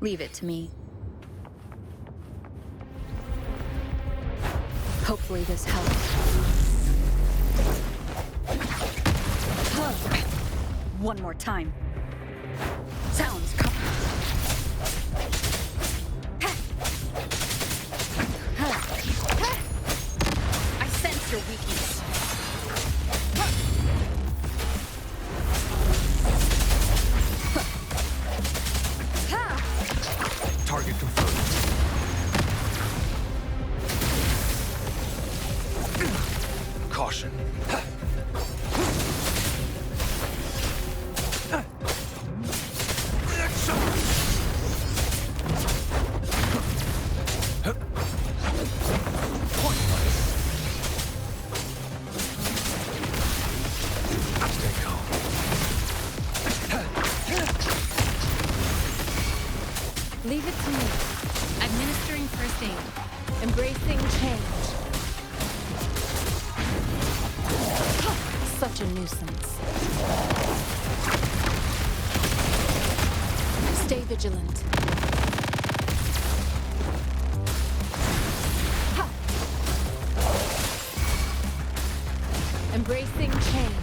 Leave it to me. Hopefully this helps. One more time. Sounds coming. I sense your weakness. Target confirmed. Caution. Leave it to me. Administering first aid. Embracing change. Such a nuisance. Stay vigilant. Embracing change.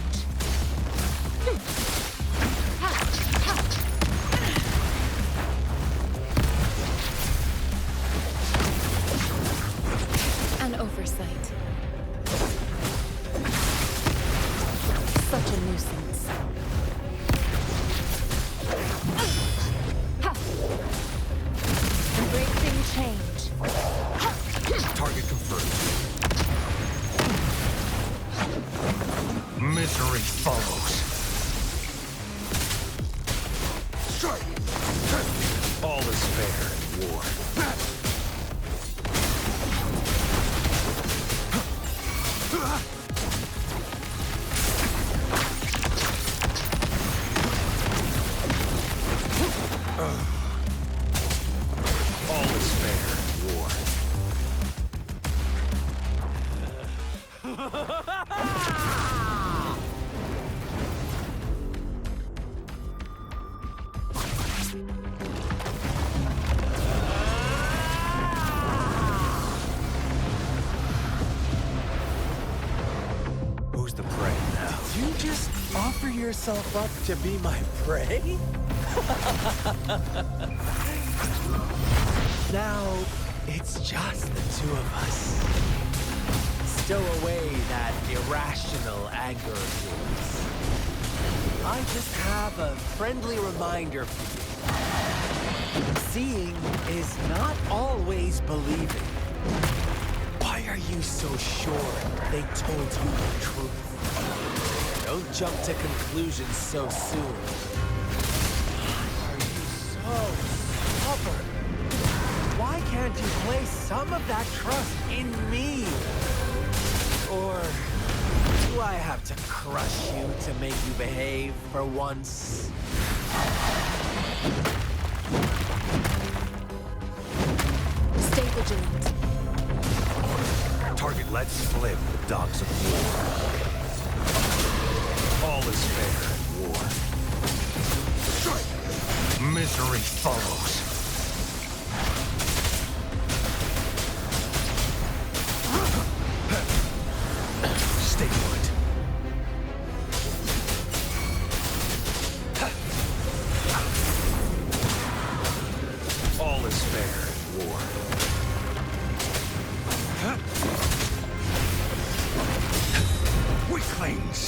An oversight. Such a nuisance. Embracing change. Target confirmed. Misery follows. Strike! All is fair in war. All is fair in war. Who's the prey now? You just offer yourself up to be my prey? Now, it's just the two of us. Stow away that irrational anger of yours. I just have a friendly reminder for you. Seeing is not always believing. Why are you so sure they told you the truth? Don't jump to conclusions so soon. Why are you so stubborn? Why can't you place some of that trust in me? Or do I have to crush you to make you behave for once? Stay vigilant. Target let split with dogs of war. All is fair in war. Strike! Misery follows. Stay put. All is fair in war. Weaklings!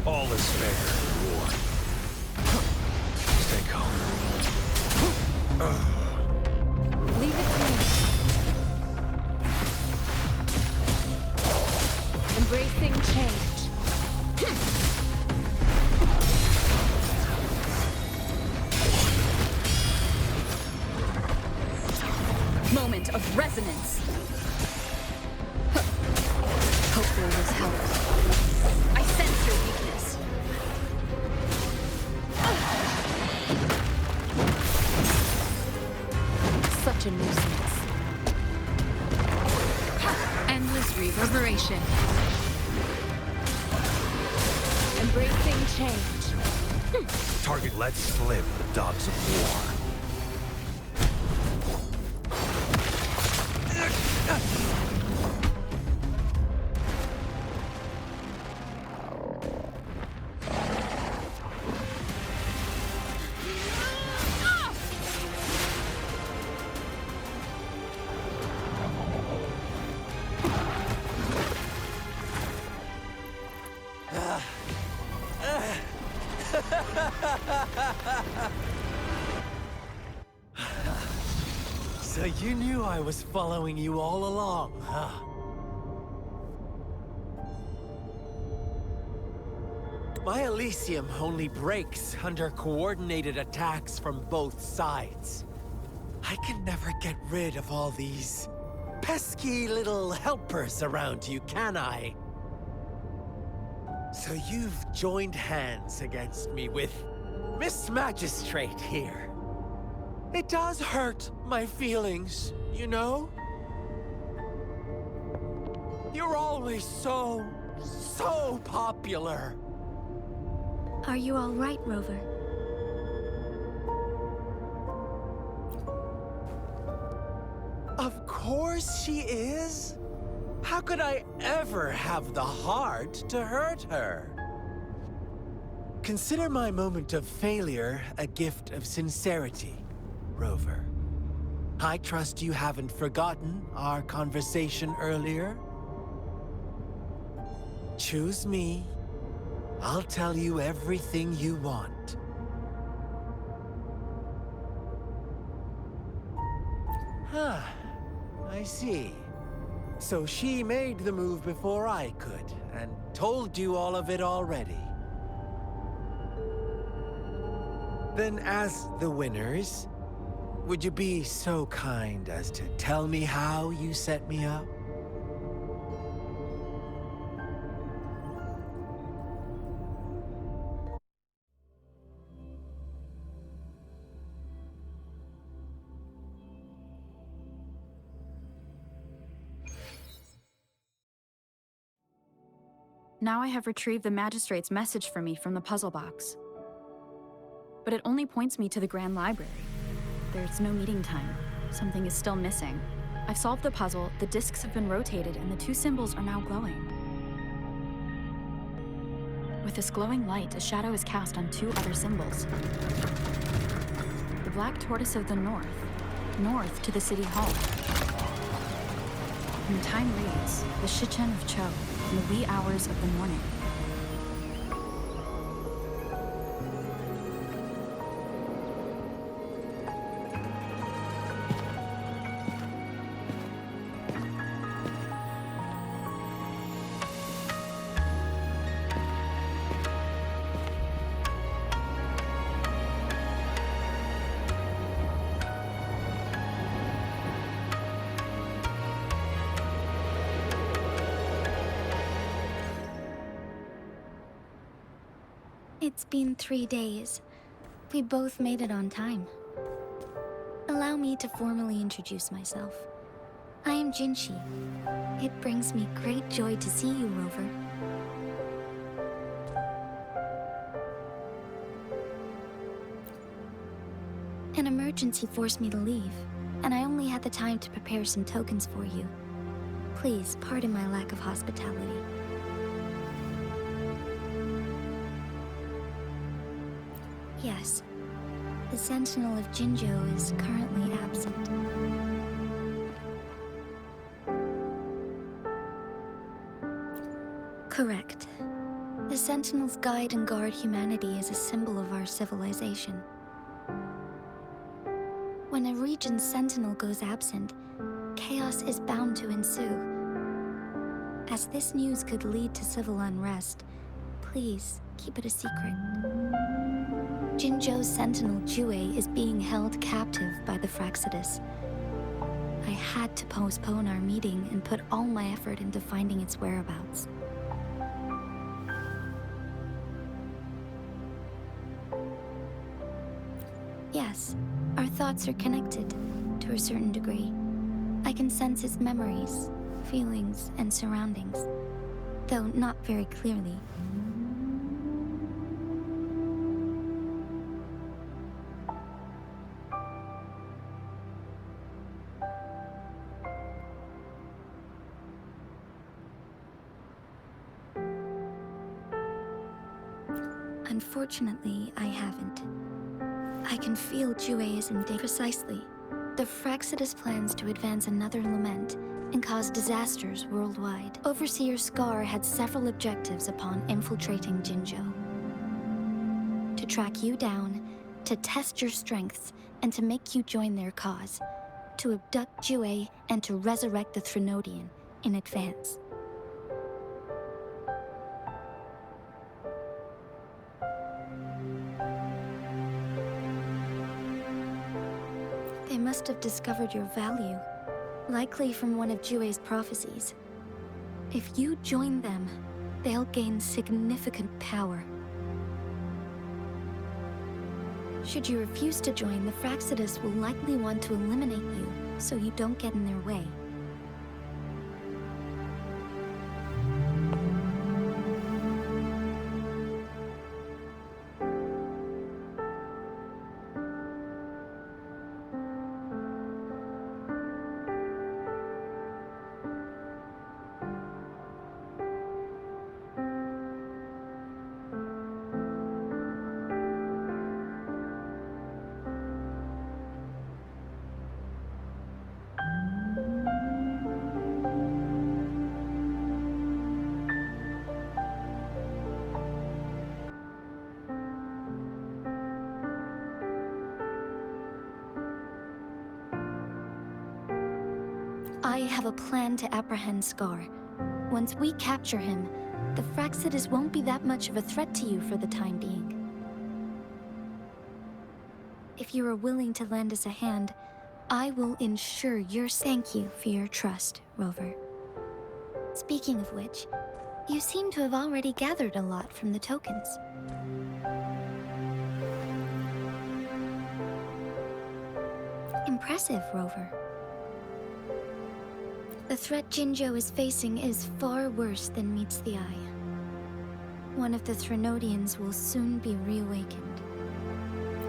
All is fair in war. Stay calm. Leave it to me. Embracing change. Moment of resonance. Hopefully this helps. I sense your weakness. Such a nuisance. Endless reverberation. Embracing change. Target let slip the dogs of war. So you knew I was following you all along, huh? My Elysium only breaks under coordinated attacks from both sides. I can never get rid of all these pesky little helpers around you, can I? So you've joined hands against me with Miss Magistrate here. It does hurt my feelings, you know? You're always so popular. Are you all right, Rover? Of course she is. How could I ever have the heart to hurt her? Consider my moment of failure a gift of sincerity, Rover. I trust you haven't forgotten our conversation earlier. Choose me. I'll tell you everything you want. Huh. I see. So she made the move before I could, and told you all of it already. Then as the winners, would you be so kind as to tell me how you set me up? Now I have retrieved the Magistrate's message for me from the puzzle box. But it only points me to the Grand Library. There's no meeting time. Something is still missing. I've solved the puzzle, the discs have been rotated, and the two symbols are now glowing. With this glowing light, a shadow is cast on two other symbols. The Black Tortoise of the North to the City Hall. And the time reads, the Shichen of Cho, in the wee hours of the morning. It's been 3 days. We both made it on time. Allow me to formally introduce myself. I am Jinshi. It brings me great joy to see you, Rover. An emergency forced me to leave, and I only had the time to prepare some tokens for you. Please pardon my lack of hospitality. Yes, the Sentinel of Jinzhou is currently absent. Correct. The Sentinels guide and guard humanity as a symbol of our civilization. When a region's Sentinel goes absent, chaos is bound to ensue. As this news could lead to civil unrest, please keep it a secret. Jinzhou's Sentinel Jue is being held captive by the Fraxidus. I had to postpone our meeting and put all my effort into finding its whereabouts. Yes, our thoughts are connected, to a certain degree. I can sense its memories, feelings, and surroundings, though not very clearly. Unfortunately, I haven't. I can feel Jue is in danger. Precisely. The Fractsidus plans to advance another lament and cause disasters worldwide. Overseer Scar had several objectives upon infiltrating Jinzhou. To track you down, to test your strengths, and to make you join their cause. To abduct Jue and to resurrect the Threnodian in advance. They must have discovered your value, likely from one of Jue's prophecies. If you join them, they'll gain significant power. Should you refuse to join, the Fractsidus will likely want to eliminate you, so you don't get in their way. I have a plan to apprehend Scar. Once we capture him, the Fractsidus won't be that much of a threat to you for the time being. If you are willing to lend us a hand, I will ensure your thank you for your trust, Rover. Speaking of which, you seem to have already gathered a lot from the tokens. Impressive, Rover. The threat Jinzhou is facing is far worse than meets the eye. One of the Threnodians will soon be reawakened.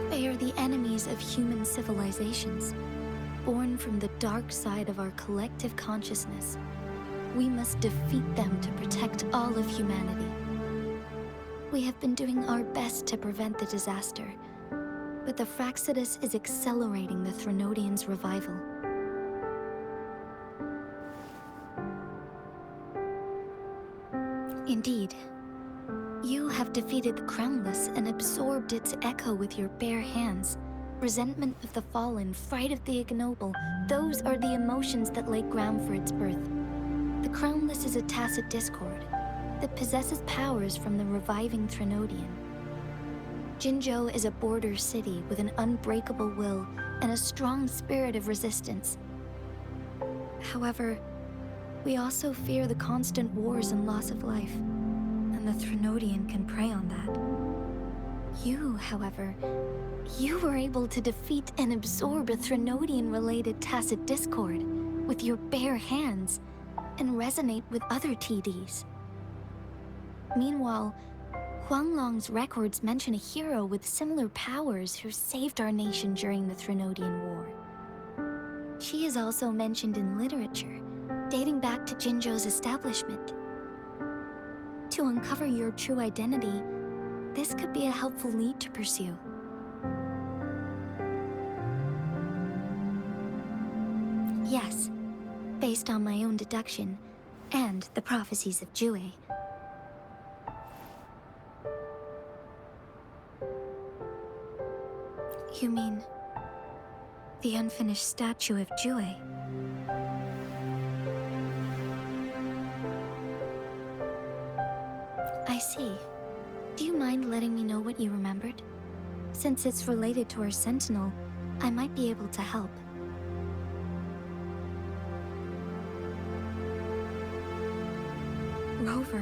They are the enemies of human civilizations, born from the dark side of our collective consciousness. We must defeat them to protect all of humanity. We have been doing our best to prevent the disaster, but the Fractsidus is accelerating the Threnodians' revival. Indeed, you have defeated the Crownless and absorbed its echo with your bare hands. Resentment of the fallen, fright of the ignoble, those are the emotions that lay ground for its birth. The Crownless is a tacit discord that possesses powers from the reviving Threnodian. Jinzhou is a border city with an unbreakable will and a strong spirit of resistance. However, we also fear the constant wars and loss of life, and the Threnodian can prey on that. You, however, you were able to defeat and absorb a Threnodian-related tacit discord with your bare hands and resonate with other TDs. Meanwhile, Huanglong's records mention a hero with similar powers who saved our nation during the Threnodian War. She is also mentioned in literature, dating back to Jinzhou's establishment. To uncover your true identity, this could be a helpful lead to pursue. Yes, based on my own deduction, and the prophecies of Jue. You mean the unfinished statue of Jue? I see. Do you mind letting me know what you remembered? Since it's related to our Sentinel, I might be able to help. Rover,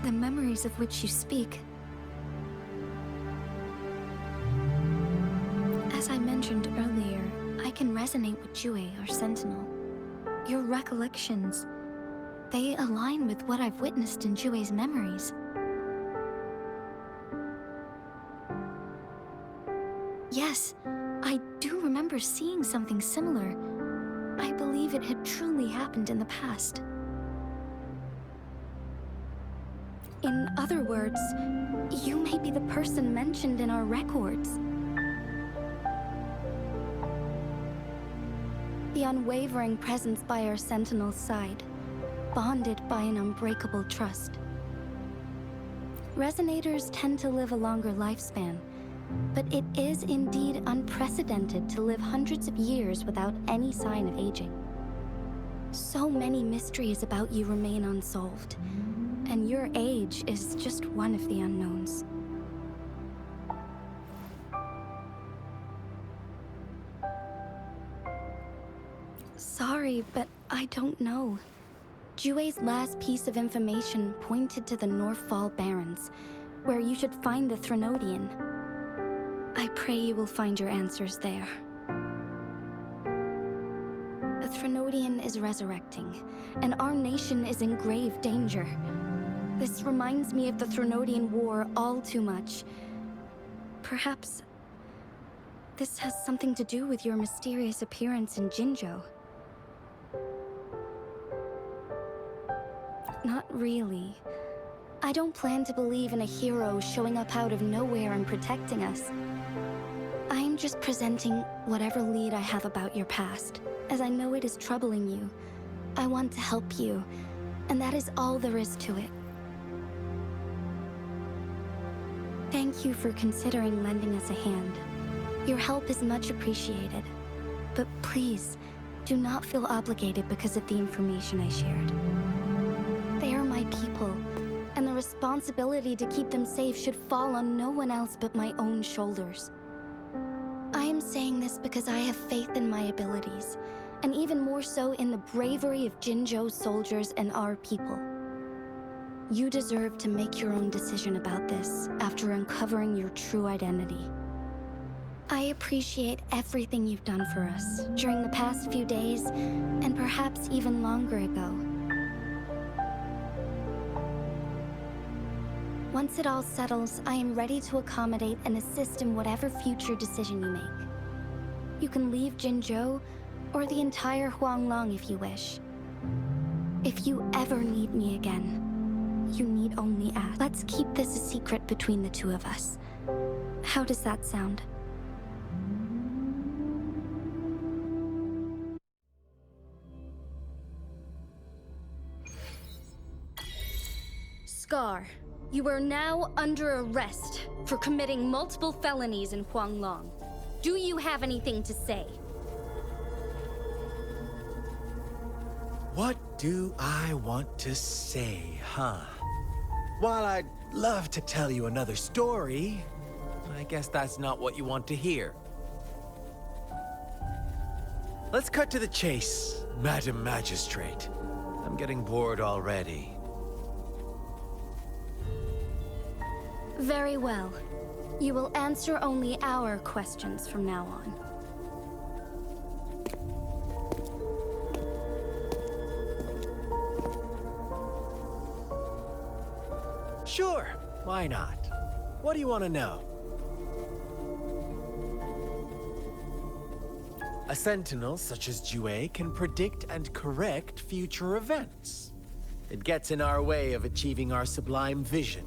the memories of which you speak. As I mentioned earlier, I can resonate with Jue, our Sentinel. Your recollections, they align with what I've witnessed in Jue's memories. Yes, I do remember seeing something similar. I believe it had truly happened in the past. In other words, you may be the person mentioned in our records. The unwavering presence by our Sentinel's side, bonded by an unbreakable trust. Resonators tend to live a longer lifespan, but it is indeed unprecedented to live hundreds of years without any sign of aging. So many mysteries about you remain unsolved, and your age is just one of the unknowns. Sorry, but I don't know. Jue's last piece of information pointed to the Northfall Barrens, where you should find the Threnodian. I pray you will find your answers there. The Threnodian is resurrecting, and our nation is in grave danger. This reminds me of the Threnodian War all too much. Perhaps this has something to do with your mysterious appearance in Jinzhou. Not really. I don't plan to believe in a hero showing up out of nowhere and protecting us. I am just presenting whatever lead I have about your past, as I know it is troubling you. I want to help you, and that is all there is to it. Thank you for considering lending us a hand. Your help is much appreciated. But please, do not feel obligated because of the information I shared. They are my people, and the responsibility to keep them safe should fall on no one else but my own shoulders. I am saying this because I have faith in my abilities, and even more so in the bravery of Jinzhou's soldiers and our people. You deserve to make your own decision about this after uncovering your true identity. I appreciate everything you've done for us during the past few days, and perhaps even longer ago. Once it all settles, I am ready to accommodate and assist in whatever future decision you make. You can leave Jinzhou, or the entire Huanglong if you wish. If you ever need me again, you need only ask. Let's keep this a secret between the two of us. How does that sound? Scar, you are now under arrest for committing multiple felonies in Huanglong. Do you have anything to say? What do I want to say, huh? While I'd love to tell you another story, I guess that's not what you want to hear. Let's cut to the chase, Madam Magistrate. I'm getting bored already. Very well. You will answer only our questions from now on. Sure, why not? What do you want to know? A sentinel such as Jue can predict and correct future events. It gets in our way of achieving our sublime vision.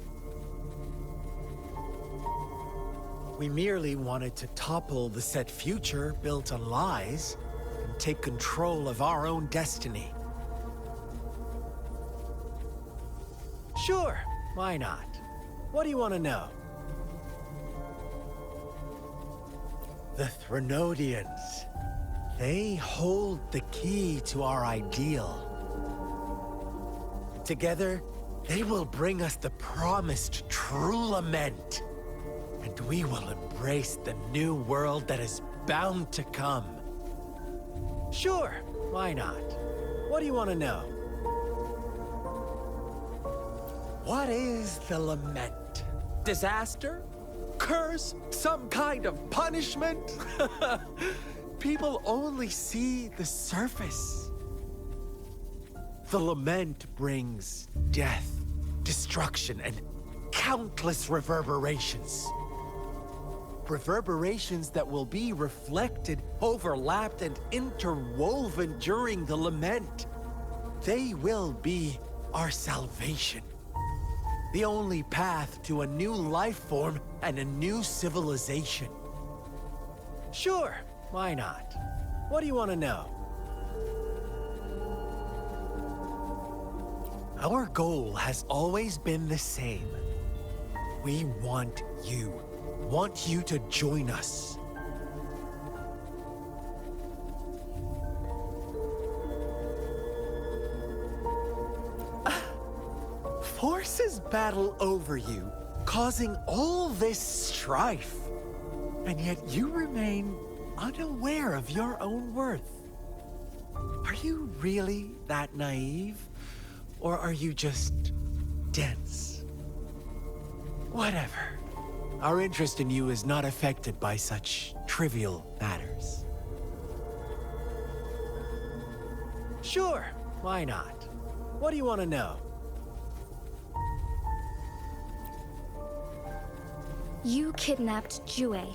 We merely wanted to topple the set future built on lies and take control of our own destiny. Sure, why not? What do you want to know? The Threnodians. They hold the key to our ideal. Together, they will bring us the promised true lament. And we will embrace the new world that is bound to come. Sure, why not? What do you want to know? What is the lament? Disaster? Curse? Some kind of punishment? People only see the surface. The lament brings death, destruction, and countless reverberations. Reverberations that will be reflected, overlapped, and interwoven during the lament. They will be our salvation. The only path to a new life form and a new civilization. Sure, why not? What do you want to know? Our goal has always been the same. We want you to join us. Forces battle over you, causing all this strife. And yet you remain unaware of your own worth. Are you really that naive? Or are you just dense? Whatever. Our interest in you is not affected by such trivial matters. Sure, why not? What do you want to know? You kidnapped Jue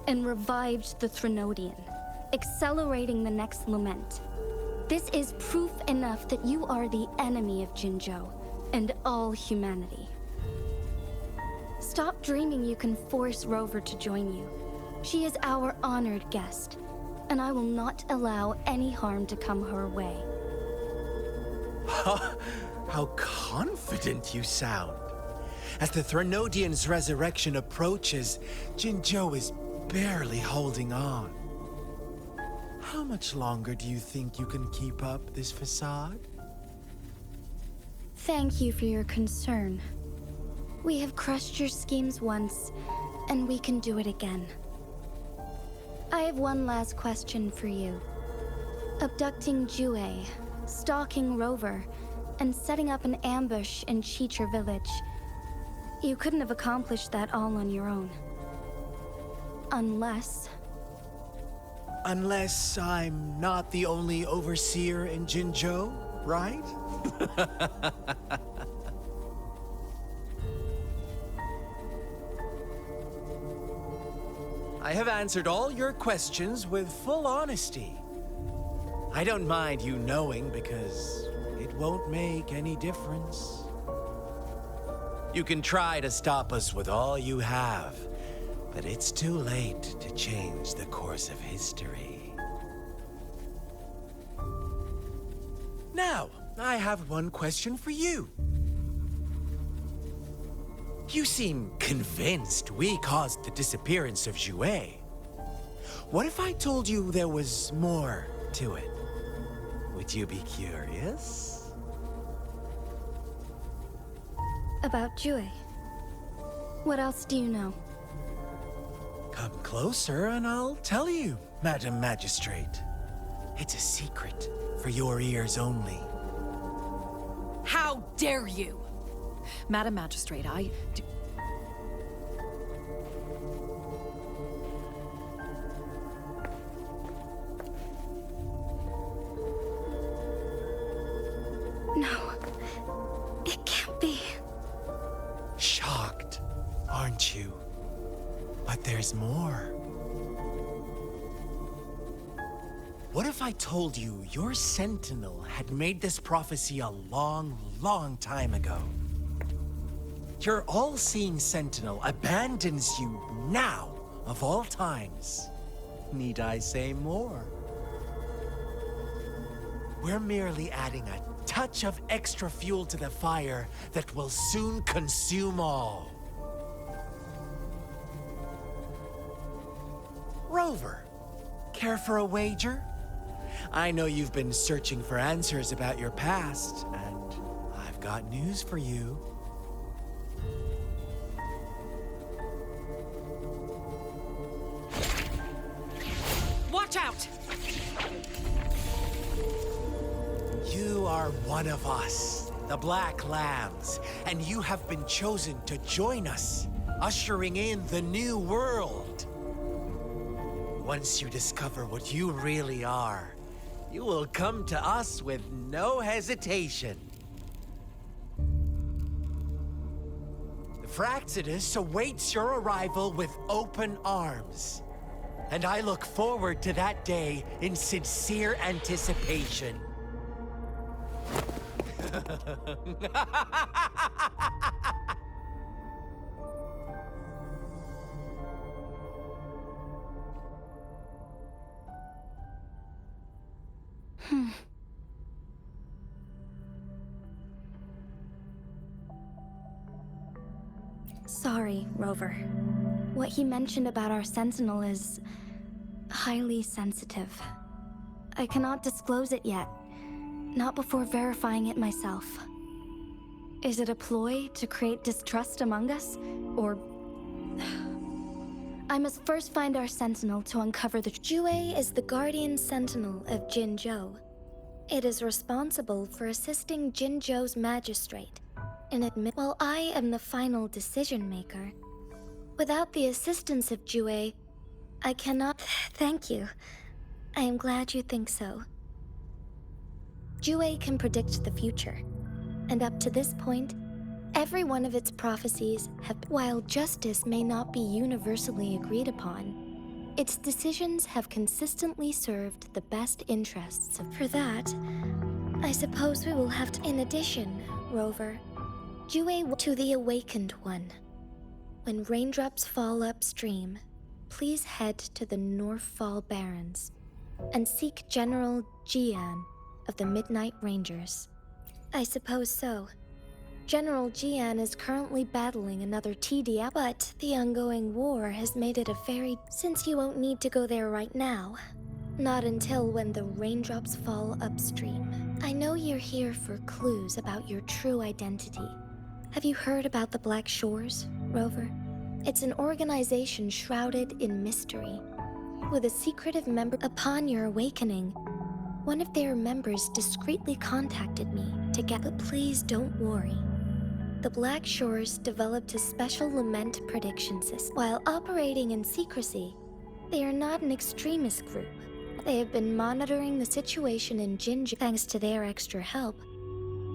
and revived the Threnodian, accelerating the next lament. This is proof enough that you are the enemy of Jinzhou and all humanity. Stop dreaming you can force Rover to join you. She is our honored guest, and I will not allow any harm to come her way. How confident you sound. As the Threnodian's resurrection approaches, Jinzhou is barely holding on. How much longer do you think you can keep up this facade? Thank you for your concern. We have crushed your schemes once, and we can do it again. I have one last question for you. Abducting Jue, stalking Rover, and setting up an ambush in Cheecher Village. You couldn't have accomplished that all on your own. Unless I'm not the only overseer in Jinzhou, right? I have answered all your questions with full honesty. I don't mind you knowing because it won't make any difference. You can try to stop us with all you have, but it's too late to change the course of history. Now, I have one question for you. You seem convinced we caused the disappearance of Jue. What if I told you there was more to it? Would you be curious? about Jue. What else do you know? Come closer and I'll tell you, Madam Magistrate. It's a secret for your ears only. How dare you! Madam Magistrate, No, it can't be. Shocked, aren't you? But there's more. What if I told you your sentinel had made this prophecy a long, long time ago? Your all-seeing sentinel abandons you now, of all times. Need I say more? We're merely adding a touch of extra fuel to the fire that will soon consume all. Rover, care for a wager? I know you've been searching for answers about your past, and I've got news for you. watch out! You are one of us, the Black Lambs, and you have been chosen to join us, ushering in the new world. Once you discover what you really are, you will come to us with no hesitation. The Fraxidus awaits your arrival with open arms, and I look forward to that day in sincere anticipation. Sorry, Rover. What he mentioned about our Sentinel is highly sensitive. I cannot disclose it yet, not before verifying it myself. Is it a ploy to create distrust among us, or... I must first find our Sentinel to uncover the... Jue is the Guardian Sentinel of Jinzhou. It is responsible for assisting Jinzhou's magistrate in while I am the final decision maker. Without the assistance of Jue, I cannot... Thank you. I am glad you think so. Jue can predict the future, and up to this point, every one of its prophecies have... While justice may not be universally agreed upon, its decisions have consistently served the best interests of... For that, I suppose we will have to... In addition, Rover, Jue to the Awakened One. When raindrops fall upstream, please head to the Northfall Barrens and seek General Jian of the Midnight Rangers. I suppose so. General Jian is currently battling another TDF, but the ongoing war has made it a very... Since you won't need to go there right now. Not until when the raindrops fall upstream. I know you're here for clues about your true identity. Have you heard about the Black Shores, Rover? It's an organization shrouded in mystery, with a secretive member. Upon your awakening, one of their members discreetly contacted me to get... But please don't worry. The Black Shores developed a special lament prediction system. While operating in secrecy, they are not an extremist group. They have been monitoring the situation in Jinzhou. Thanks to their extra help,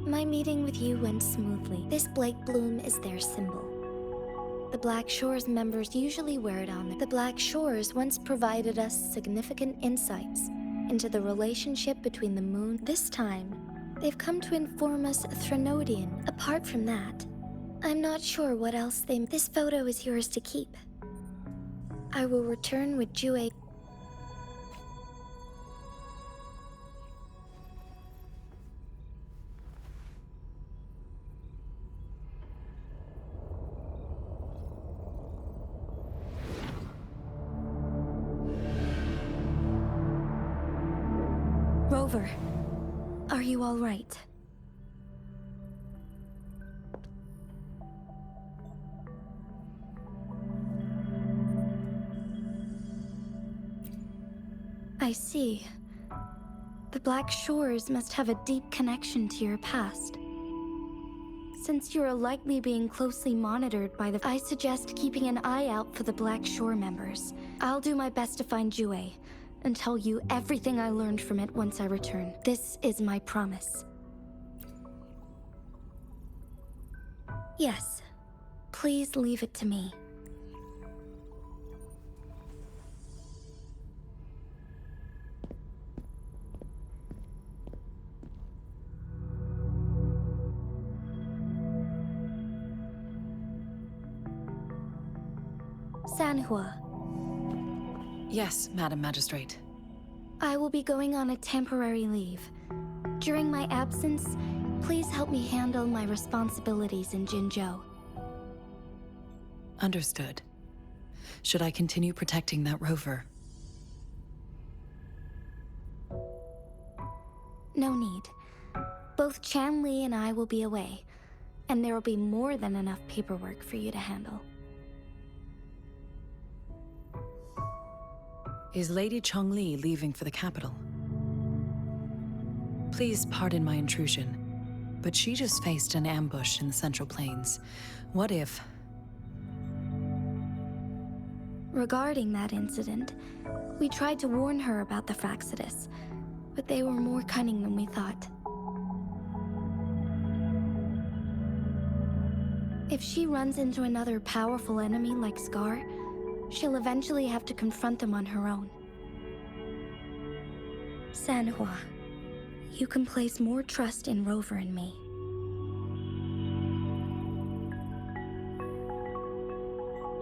my meeting with you went smoothly. This Blake Bloom is their symbol. The Black Shores members usually wear it on them. The Black Shores once provided us significant insights into the relationship between the moon. This time, they've come to inform us Threnodian. Apart from that, I'm not sure what else they... This photo is yours to keep. I will return with Jue. Rover, are you all right? I see. The Black Shores must have a deep connection to your past. Since you are likely being closely monitored by the... I suggest keeping an eye out for the Black Shore members. I'll do my best to find Jue and tell you everything I learned from it once I return. This is my promise. Yes, please leave it to me. Sanhua. Yes, Madam Magistrate. I will be going on a temporary leave. During my absence, please help me handle my responsibilities in Jinzhou. Understood. Should I continue protecting that rover? No need. Both Chanli and I will be away, and there will be more than enough paperwork for you to handle. Is Lady Chongli leaving for the capital? Please pardon my intrusion, but she just faced an ambush in the Central Plains. What if... Regarding that incident, we tried to warn her about the Fraxidus, but they were more cunning than we thought. If she runs into another powerful enemy like Scar, she'll eventually have to confront them on her own. Sanhua, you can place more trust in Rover and me.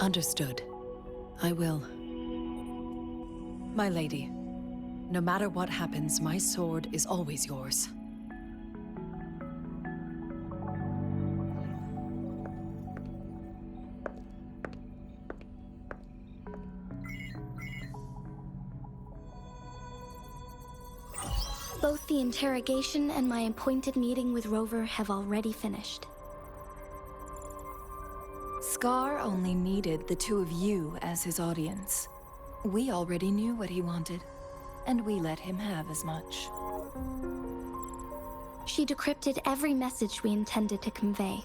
Understood. I will. My lady, no matter what happens, my sword is always yours. Both the interrogation and my appointed meeting with Rover have already finished. Scar only needed the two of you as his audience. We already knew what he wanted, and we let him have as much. She decrypted every message we intended to convey.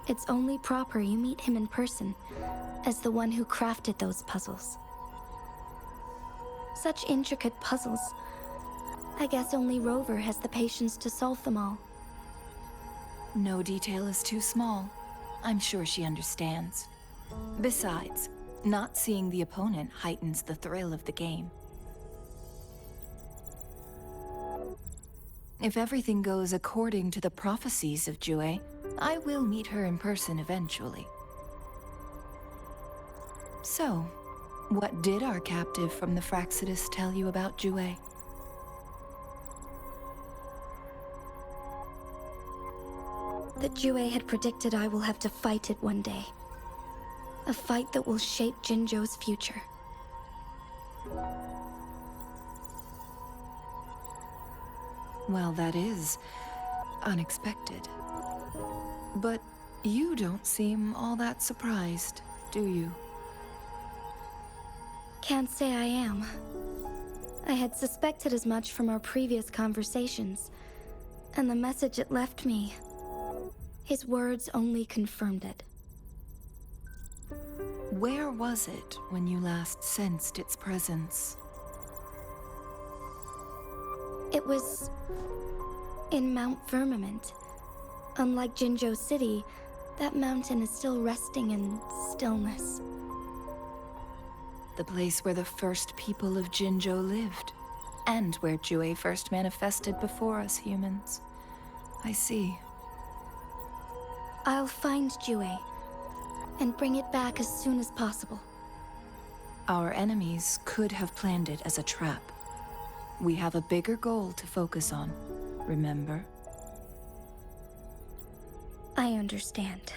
It's only proper you meet him in person, as the one who crafted those puzzles. Such intricate puzzles. I guess only Rover has the patience to solve them all. No detail is too small. I'm sure she understands. Besides, not seeing the opponent heightens the thrill of the game. If everything goes according to the prophecies of Jue, I will meet her in person eventually. So, what did our captive from the Fraxidus tell you about Jue? That Jue had predicted I will have to fight it one day. A fight that will shape Jinzhou's future. Well, that is unexpected. But you don't seem all that surprised, do you? Can't say I am. I had suspected as much from our previous conversations, and the message it left me, his words only confirmed it. Where was it when you last sensed its presence? It was in Mount Firmament. Unlike Jinzhou City, that mountain is still resting in stillness. The place where the first people of Jinzhou lived, and where Jue first manifested before us humans. I see. I'll find Jue and bring it back as soon as possible. Our enemies could have planned it as a trap. We have a bigger goal to focus on, remember? I understand.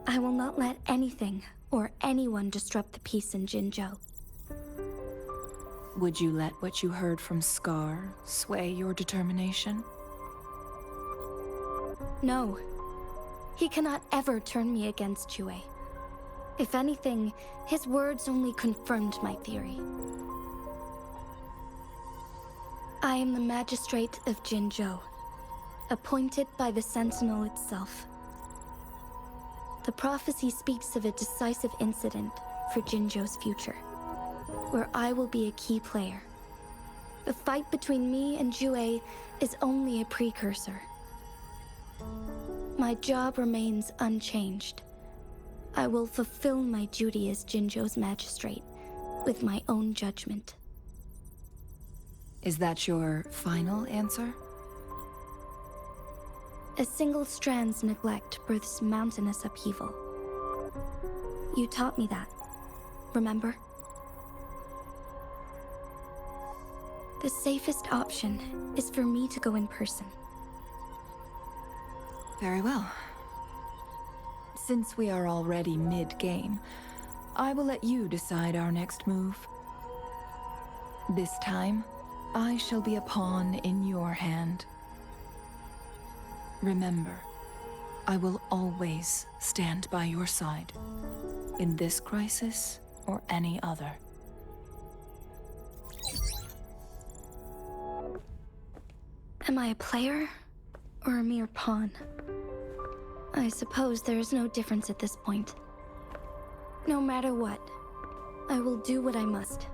I will not let anything or anyone disrupt the peace in Jinzhou. Would you let what you heard from Scar sway your determination? No. He cannot ever turn me against Jue. If anything, his words only confirmed my theory. I am the magistrate of Jinzhou, appointed by the Sentinel itself. The prophecy speaks of a decisive incident for Jinzhou's future, where I will be a key player. The fight between me and Jue is only a precursor. My job remains unchanged. I will fulfill my duty as Jinzhou's magistrate with my own judgment. Is that your final answer? A single strand's neglect births mountainous upheaval. You taught me that, remember? The safest option is for me to go in person. Very well. Since we are already mid-game, I will let you decide our next move. This time, I shall be a pawn in your hand. Remember, I will always stand by your side, in this crisis or any other. Am I a player or a mere pawn? I suppose there is no difference at this point. No matter what, I will do what I must.